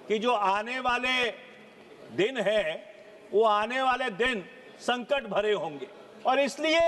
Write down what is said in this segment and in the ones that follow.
कि जो आने वाले दिन है वो आने वाले दिन संकट भरे होंगे, और इसलिए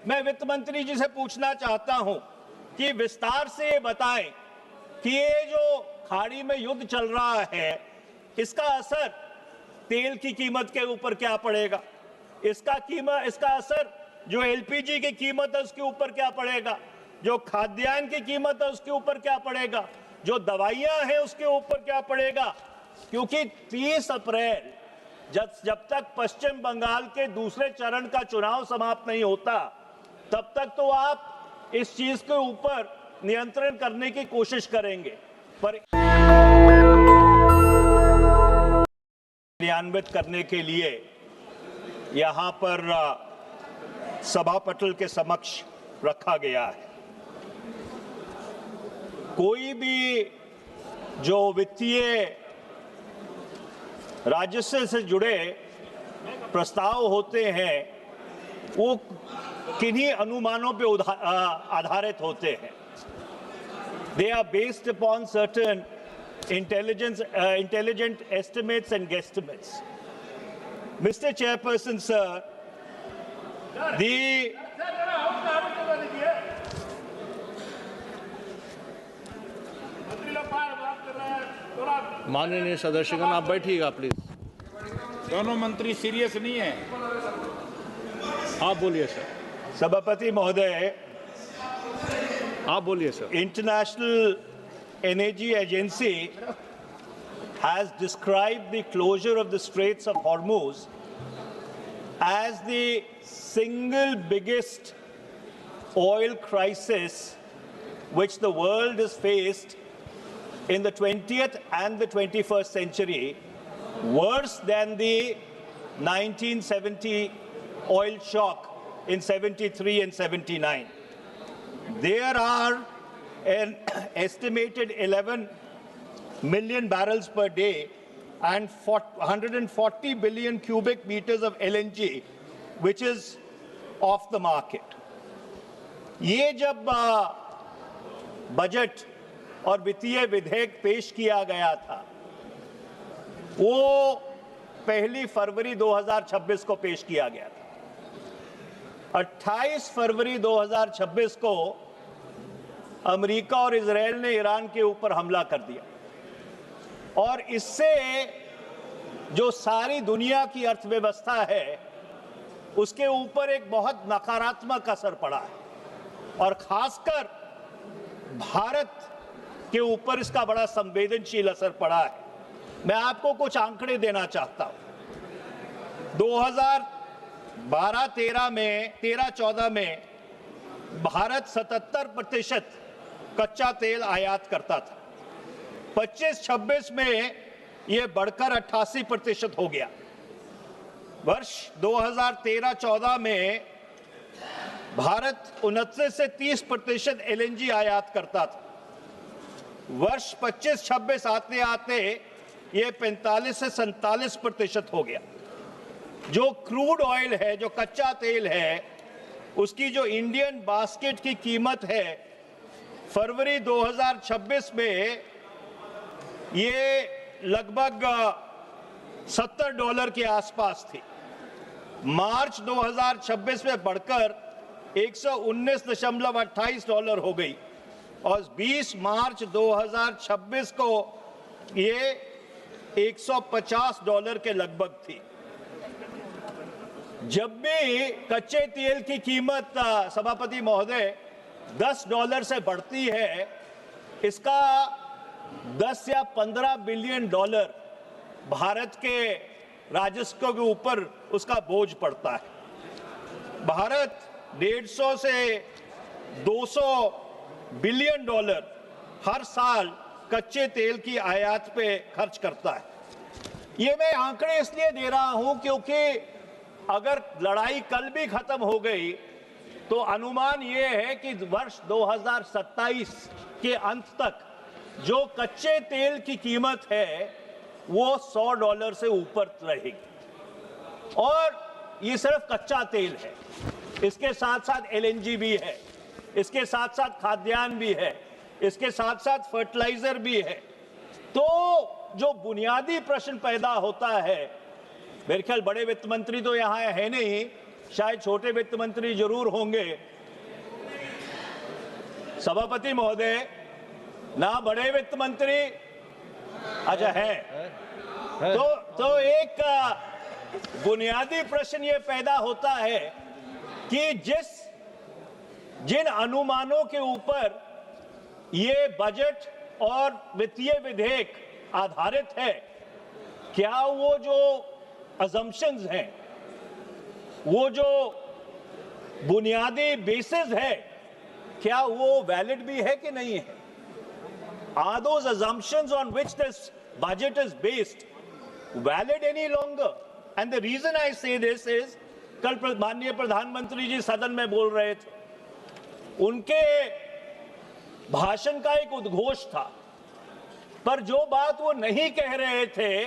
मैं वित्त मंत्री जी से पूछना चाहता हूं कि विस्तार से ये बताएं कि ये जो खाड़ी में युद्ध चल रहा है इसका असर तेल की कीमत के ऊपर क्या पड़ेगा, इसका असर जो एलपीजी की कीमत है उसके ऊपर क्या पड़ेगा, जो खाद्यान्न की कीमत है उसके ऊपर क्या पड़ेगा, जो दवाइयां हैं उसके ऊपर क्या पड़ेगा। क्योंकि 30 अप्रैल जब तक पश्चिम बंगाल के दूसरे चरण का चुनाव समाप्त नहीं होता तब तक तो आप इस चीज के ऊपर नियंत्रण करने की कोशिश करेंगे, पर क्रियान्वित करने के लिए यहां पर सभापटल के समक्ष रखा गया है। कोई भी जो वित्तीय राजस्व से जुड़े प्रस्ताव होते हैं वो किन्हीं अनुमानों पे आधारित होते हैं। They are based upon certain intelligent estimates and guesstimates. Mr. Chairperson, sir, the माननीय सदस्यगण आप बैठिएगा प्लीज। दोनों मंत्री सीरियस नहीं है। आप बोलिए सर। सभापति महोदय, आप बोलिए sir. International Energy Agency has described the closure of the Straits of Hormuz as the single biggest oil crisis which the world has faced in the 20th and the 21st century, worse than the 1970 oil shock in 73 and 79. There are an estimated 11 million barrels per day and 140 billion cubic meters of LNG, which is off the market. ये जब budget और वित्तीय विधेयक पेश किया गया था वो 1 फरवरी 2026 को पेश किया गया था। 28 फरवरी 2026 को अमेरिका और इजराइल ने ईरान के ऊपर हमला कर दिया और इससे जो सारी दुनिया की अर्थव्यवस्था है उसके ऊपर एक बहुत नकारात्मक असर पड़ा है और खासकर भारत के ऊपर इसका बड़ा संवेदनशील असर पड़ा है। मैं आपको कुछ आंकड़े देना चाहता हूं। 2012-13 में 13-14 में भारत 77% कच्चा तेल आयात करता था। 25-26 में यह बढ़कर 88% हो गया। वर्ष 2013-14 में भारत 29 से 30% एलएनजी आयात करता था। वर्ष 25-26 आते आते यह 45 से 47% हो गया। जो क्रूड ऑयल है, जो कच्चा तेल है, उसकी जो इंडियन बास्केट की कीमत है फरवरी 2026 में ये लगभग $70 के आसपास थी। मार्च 2026 में बढ़कर $119.28 हो गई और 20 मार्च 2026 को ये $150 के लगभग थी। जब भी कच्चे तेल की कीमत सभापति महोदय $10 से बढ़ती है इसका 10 या 15 बिलियन डॉलर भारत के राजस्व के ऊपर उसका बोझ पड़ता है। भारत 150 से 200 बिलियन डॉलर हर साल कच्चे तेल की आयात पे खर्च करता है। ये मैं आंकड़े इसलिए दे रहा हूं क्योंकि अगर लड़ाई कल भी खत्म हो गई तो अनुमान ये है कि वर्ष 2027 के अंत तक जो कच्चे तेल की कीमत है वो $100 से ऊपर रहेगी। और ये सिर्फ कच्चा तेल है, इसके साथ साथ एलएनजी भी है, इसके साथ साथ खाद्यान्न भी है, इसके साथ साथ फर्टिलाइजर भी है। तो जो बुनियादी प्रश्न पैदा होता है, मेरे ख्याल बड़े वित्त मंत्री तो यहां है नहीं, शायद छोटे वित्त मंत्री जरूर होंगे। सभापति महोदय, ना बड़े वित्त मंत्री, अच्छा है। तो एक बुनियादी प्रश्न ये पैदा होता है कि जिन अनुमानों के ऊपर ये बजट और वित्तीय विधेयक आधारित है, क्या वो जो असम्पशंस हैं, वो जो बुनियादी बेसिस है, क्या वो वैलिड भी है कि नहीं है? Are those assumptions on which this budget is based valid any longer? And the reason I say this is, कल माननीय प्रधानमंत्री जी सदन में बोल रहे थे, उनके भाषण का एक उद्घोष था, पर जो बात वो नहीं कह रहे थे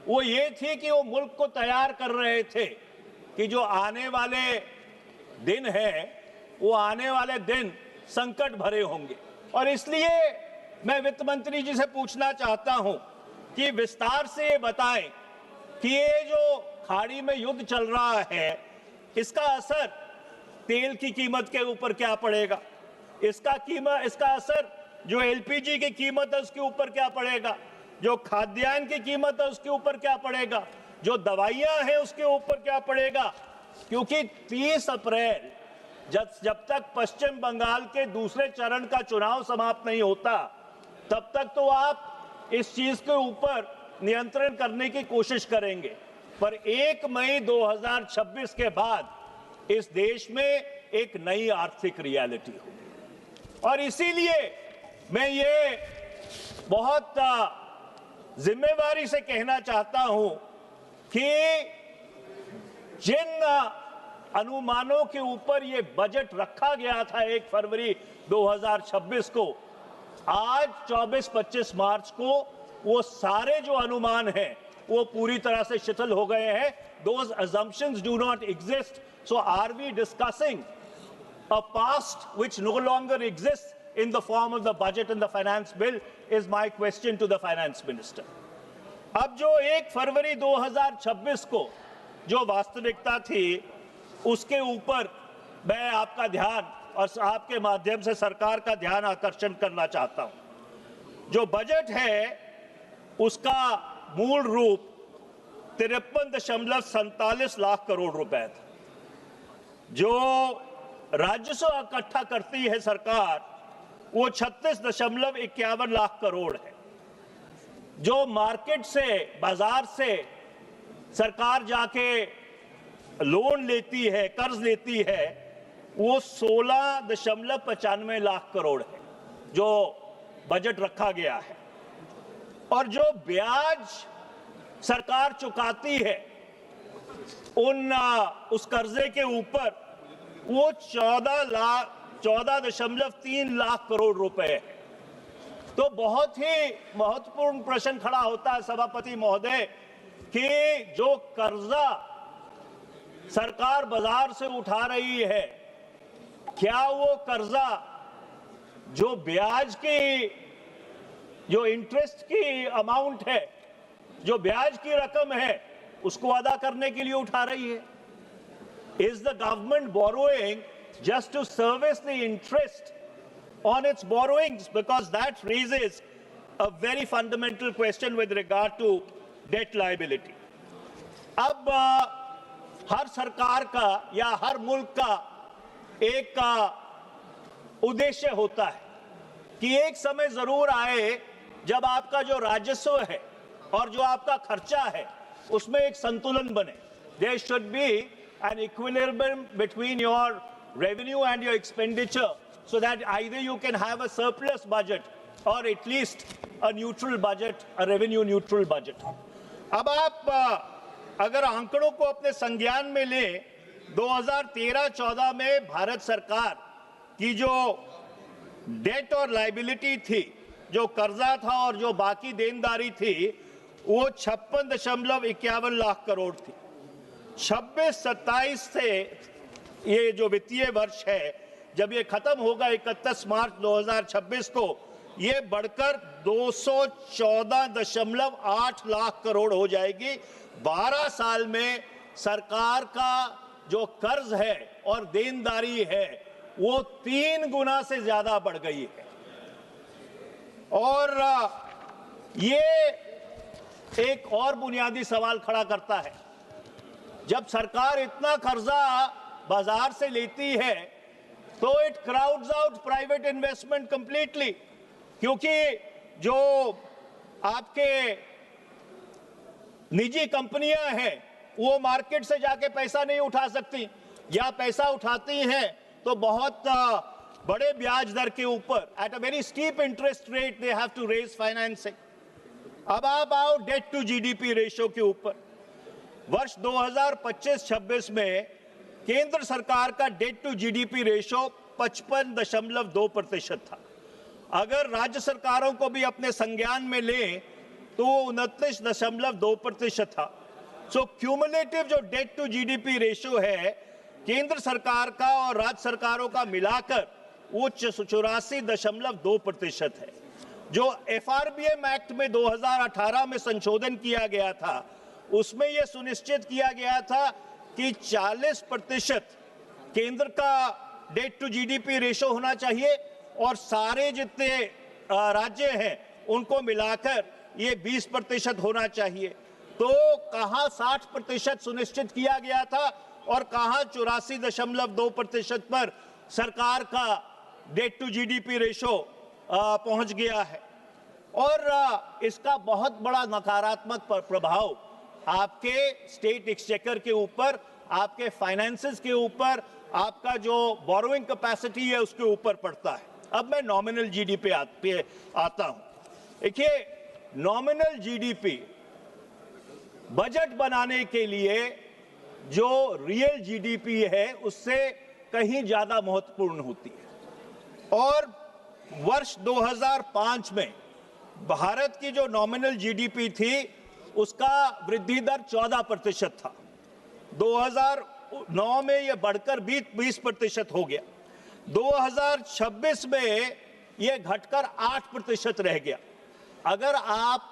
वो ये थी कि वो मुल्क को तैयार कर रहे थे कि जो आने वाले दिन हैं, वो आने वाले दिन संकट भरे होंगे। और इसलिए मैं वित्त मंत्री जी से पूछना चाहता हूं कि विस्तार से ये बताएं कि ये जो खाड़ी में युद्ध चल रहा है, इसका असर तेल की कीमत के ऊपर क्या पड़ेगा, इसका असर जो एलपीजी की कीमत है उसके ऊपर क्या पड़ेगा, जो खाद्यान्न की कीमत है उसके ऊपर क्या पड़ेगा, जो दवाइयां हैं उसके ऊपर क्या पड़ेगा। क्योंकि 30 अप्रैल जब तक पश्चिम बंगाल के दूसरे चरण का चुनाव समाप्त नहीं होता, तब तक तो आप इस चीज के ऊपर नियंत्रण करने की कोशिश करेंगे, पर 1 मई 2026 के बाद इस देश में एक नई आर्थिक रियलिटी होगी। और इसीलिए मैं ये बहुत जिम्मेवारी से कहना चाहता हूं कि जिन अनुमानों के ऊपर ये बजट रखा गया था 1 फरवरी 2026 को, आज 24-25 मार्च को वो सारे जो अनुमान हैं वो पूरी तरह से शिथिल हो गए हैं। Those assumptions do not exist. So are we discussing a past which no longer exists in the form of the budget and the finance bill is my question to the finance minister. अब जो 1 फरवरी 2026 को जो वास्तविकता थी, उसके ऊपर मैं आपका ध्यान और आपके माध्यम से सरकार का ध्यान आकर्षण करना चाहता हूं। जो बजट है उसका मूल रूप 53.47 लाख करोड़ रुपए था। जो राजस्व इकट्ठा करती है सरकार वो 36.51 लाख करोड़ है। जो मार्केट से, बाजार से सरकार जाके लोन लेती है, कर्ज लेती है, वो 16.95 लाख करोड़ है जो बजट रखा गया है। और जो ब्याज सरकार चुकाती है उस कर्जे के ऊपर, वो 14.3 लाख करोड़ रुपए है। तो बहुत ही महत्वपूर्ण प्रश्न खड़ा होता है सभापति महोदय कि जो कर्जा सरकार बाजार से उठा रही है, क्या वो कर्जा जो ब्याज की, जो इंटरेस्ट की अमाउंट है, जो ब्याज की रकम है, उसको अदा करने के लिए उठा रही है? Is the government borrowing just to service the interest on its borrowings? Because that raises a very fundamental question with regard to debt liability. अब हर सरकार का या हर मुल्क का एक उद्देश्य होता है कि एक समय जरूर आए जब आपका जो राजस्व है और जो आपका खर्चा है उसमें एक संतुलन बने। There should be an equilibrium between your revenue and your expenditure so that either you can have a surplus budget or at least a neutral budget, a revenue neutral budget. अब आप अगर आंकड़ों को अपने संज्ञान में लें, 2013-14 में भारत सरकार की जो डेट और लाइबिलिटी थी, जो कर्जा था और जो बाकी देनदारी थी, वो 56.51 लाख करोड़ थी। 26-27 से ये जो वित्तीय वर्ष है, जब ये खत्म होगा 31 मार्च 2026 को, ये बढ़कर 214.8 लाख करोड़ हो जाएगी। 12 साल में सरकार का जो कर्ज है और देनदारी है वो 3 गुना से ज्यादा बढ़ गई है। और ये एक और बुनियादी सवाल खड़ा करता है, जब सरकार इतना कर्जा बाजार से लेती है तो it crowds out private investment completely, क्योंकि जो आपके निजी कंपनियां हैं वो मार्केट से जाके पैसा नहीं उठा सकती, या पैसा उठाती हैं तो बहुत बड़े ब्याज दर के ऊपर, at a very steep interest rate they have to raise financing. अब आप आओ डेट टू जीडीपी रेशियो के ऊपर। वर्ष 2025-26 में केंद्र सरकार का डेट टू जीडीपी रेशियो 55.2% था। अगर राज्य सरकारों को भी अपने संज्ञान में लें तो 29.2% था। सो क्यूमुलेटिव जो डेट टू जीडीपी रेशियो है केंद्र सरकार का और राज्य सरकारों का मिलाकर वो 84.2% है। जो एफआरबीएम एक्ट में 2018 में संशोधन किया गया था उसमें यह सुनिश्चित किया गया था कि 40% केंद्र का डेट टू जीडीपी रेशियो होना चाहिए और सारे जितने राज्य हैं उनको मिलाकर ये 20% होना चाहिए। तो कहां 60% सुनिश्चित किया गया था और कहां 84.2% पर सरकार का डेट टू जीडीपी रेशियो पहुंच गया है। और इसका बहुत बड़ा नकारात्मक प्रभाव आपके स्टेट एक्सचेकर के ऊपर, आपके फाइनेंसेस के ऊपर, आपका जो बोरोइंग कैपेसिटी है उसके ऊपर पड़ता है। अब मैं नॉमिनल जीडीपी पे आता हूं। देखिए, नॉमिनल जीडीपी बजट बनाने के लिए जो रियल जीडीपी है उससे कहीं ज्यादा महत्वपूर्ण होती है। और वर्ष 2005 में भारत की जो नॉमिनल जीडीपी थी उसका वृद्धि दर 14% था। 2009 में यह बढ़कर 20% हो गया। 2026 में यह घटकर 8% रह गया। अगर आप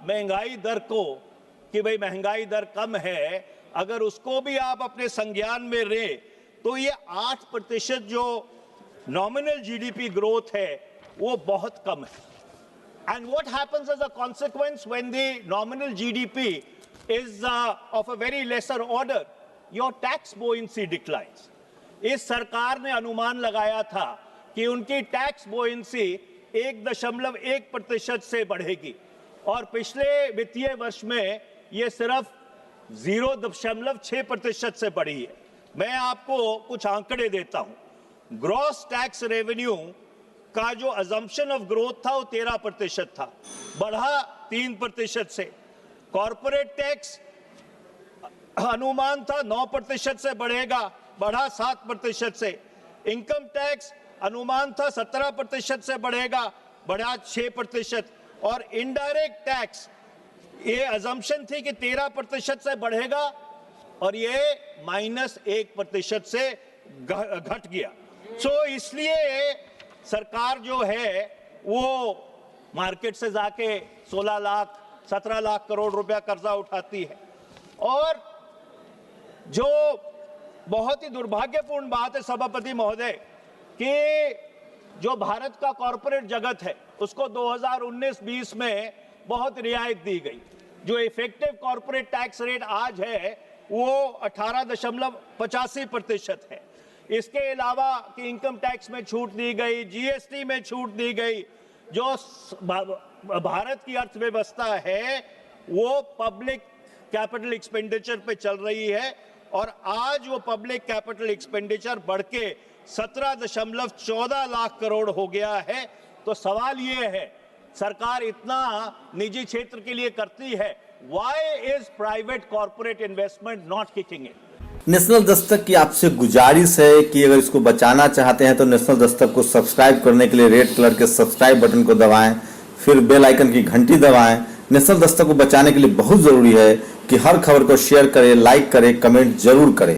महंगाई दर को, कि भाई महंगाई दर कम है, अगर उसको भी आप अपने संज्ञान में लें तो ये 8% जो नॉमिनल जीडीपी ग्रोथ है वो बहुत कम है। And what happens as a consequence when the nominal GDP is of a very lesser order? Your tax buoyancy declines. इस सरकार ने अनुमान लगाया था कि उनकी टैक्स बुओयेंसी 1.1% से बढ़ेगी और पिछले वित्तीय वर्ष में ये सिर्फ 0.6% से बढ़ी है। मैं आपको कुछ आंकड़े देता हूं। ग्रॉस टैक्स रेवेन्यू का जो अजम्पशन ऑफ ग्रोथ था वो 13% था, बढ़ा 3% से। कॉर्पोरेट टैक्स अनुमान था 9% से बढ़ेगा, बढ़ा 7% से। इनकम टैक्स अनुमान था 17% से बढ़ेगा, बढ़ा 6%। और इनडायरेक्ट टैक्स ये अजम्पशन थी कि 13% से बढ़ेगा और ये -1% से घट गया। सो इसलिए सरकार जो है वो मार्केट से जाके 16 लाख 17 लाख करोड़ रुपया कर्जा उठाती है। और जो बहुत ही दुर्भाग्यपूर्ण बात है सभापति महोदय कि जो भारत का कॉरपोरेट जगत है उसको 2019-20 में बहुत रियायत दी गई। जो इफेक्टिव कॉरपोरेट टैक्स रेट आज है वो 18.85% है। इसके अलावा कि इनकम टैक्स में छूट दी गई, जीएसटी में छूट दी गई। जो भारत की अर्थव्यवस्था है वो पब्लिक कैपिटल एक्सपेंडिचर पे चल रही है और आज वो पब्लिक कैपिटल एक्सपेंडिचर बढ़ के 17.14 लाख करोड़ हो गया है। तो सवाल ये है, सरकार इतना निजी क्षेत्र के लिए करती है, why is private corporate investment not kicking in? National Dastak की आपसे गुजारिश है कि अगर इसको बचाना चाहते हैं तो नेशनल दस्तक को सब्सक्राइब करने के लिए रेड कलर के सब्सक्राइब बटन को दबाएं, फिर बेल आइकन की घंटी दबाएं। नेशनल दस्तक को बचाने के लिए बहुत जरूरी है कि हर खबर को शेयर करें, लाइक करें, कमेंट जरूर करें।